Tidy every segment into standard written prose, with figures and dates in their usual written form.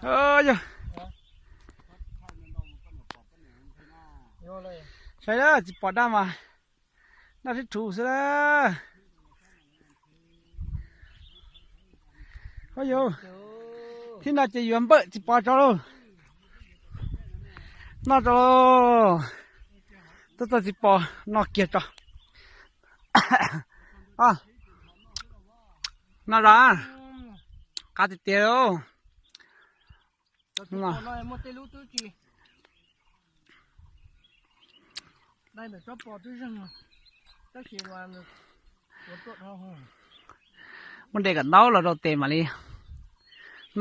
ơiใช่แล้วจิปอดได้มาน่าจะถูกซะแล้วเฮ้ยที่น่าจะอยู่อันเบอร์จิปอดจ้าลูน่าจะตัวจิปอน่าเกลียดจ้ะอ่ะน่ารักกาติเตียวน่ะได้แต่ชอบปอดด้วยจังก็เขียนวันรถตัวเขาห้อง มันเด็กกับน้องเราโดนเตะมาเลย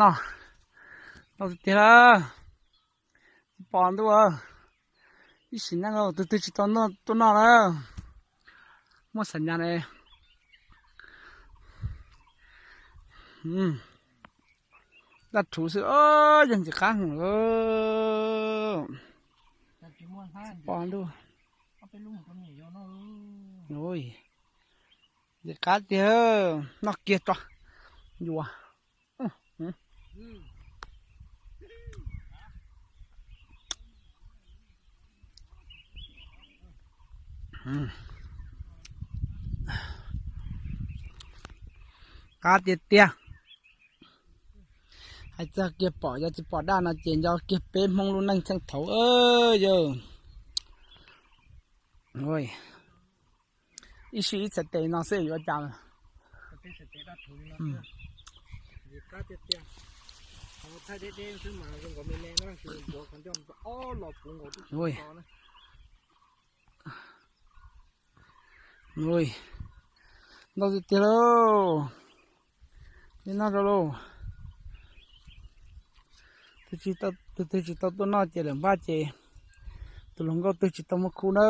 น้อเราเตะละปอนตัวอีสินั่งเราตัวจิตตัวน้อแล้วมั่วสัญญาเลยดัดถูสิยังจะค้างปอนดูเอาไปลุ่มคนเหนียวเนาะ โอ้ยเด็กกัดเดียวนักเกียรติอยู่อ่ะกัดเดียวให้จะเก็บปอจะปอด้านนะเจนจะเก็บเป็นมองลุนั่งช่างเถาเยอะโอ้ย一时一直地那是有讲，ก็จะเตี้ยถ้าเด็กๆขึ้นมาก็ไม่แน่นะคือบอกคนจอมอ๋อหลอกผมก็ทุกคนนะ โอ้ยเราจะเจอนี่น่าจะรู้ตัวจิตตัวน่าเจริญบ้าเจตัวหลงก็ตัวจิตตัวมุขุนะ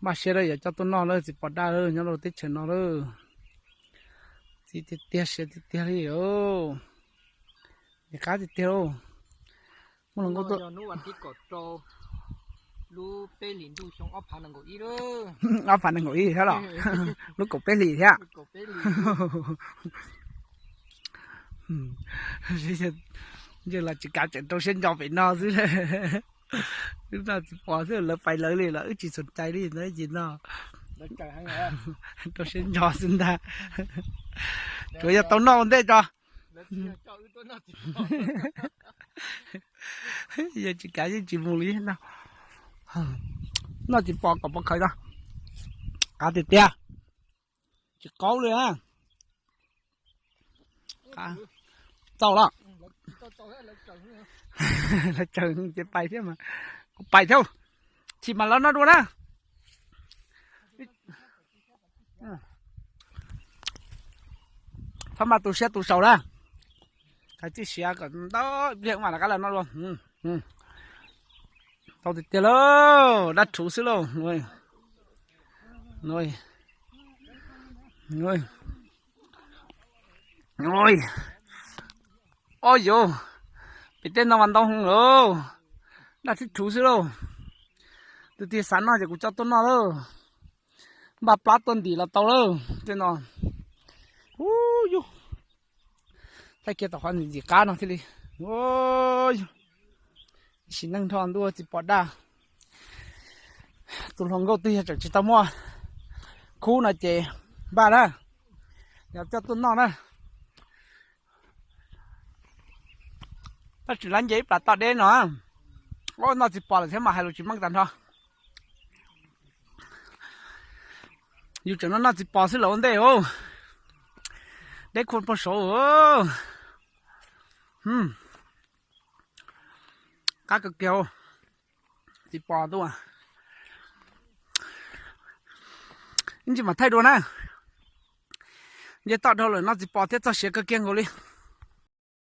มาเชื่อเลยอย่าจับตัวน้องเลยสิปอดได้เลยยังเราติดเชื้อน้องเลยสิติดเตี้ยเสียติดเตี้ยเลยอย่าขาติดเตี้ยมันหลงก็ตัวนู้วันที่กดโตลูเปลินดูชงเอาผ่านหนังกูอีเลย เอาผ่านหนังกูอีใช่หรอลูกกบเป็นหลีใช่ไหมกดเปลินgiờ là chỉ cả trận đấu sinh cho phải no chứ chúng ta chỉ bỏ chứ là phải lấy liền là chỉ sụt tay đi nói gì nó đấu sinh cho xin ta rồi giờ tao no thế cho giờ chỉ cả chỉ một lý nào nó chỉ bỏ còn bỏ khởi đó cả thịt tia chỉ có luôn á cả tao đó là chừng chỉ bay thế mà bay theo chỉ mà nó đua đó thằng mà tụi xe tụi sầu đó cái chiếc xe còn đó việc mà là cái là nó luôn tao thì tiền lô đã chủ xíu lô rồi rồi rồi rồi ôi dồi bị tên nó hoàn đông rồi đã thích chú xíu đâu từ tiền sáng nào thì cũng cho tôi nó đâu bà plát tuần thì là tao đâu tên nó ôi dồi thay kia tao hoàn gì cá nó thế đi ôi xin năng thon đua chỉ bỏ đa tôi không có tiền chỉ tao mua khu này chị ba đó giờ cho tôi nó đó ta chỉ làm gì là tao đến nó nó chỉ bỏ là thế mà hai lô chỉ mang tàn thôi dù cho nó chỉ bỏ xí lộn đây ô để khuôn bỏ số ô cá cực kêu chỉ bỏ thôi à nhưng mà thay đồ nè giờ tao đâu rồi nó chỉ bỏ thế tao sẽ cái kiêng rồi đi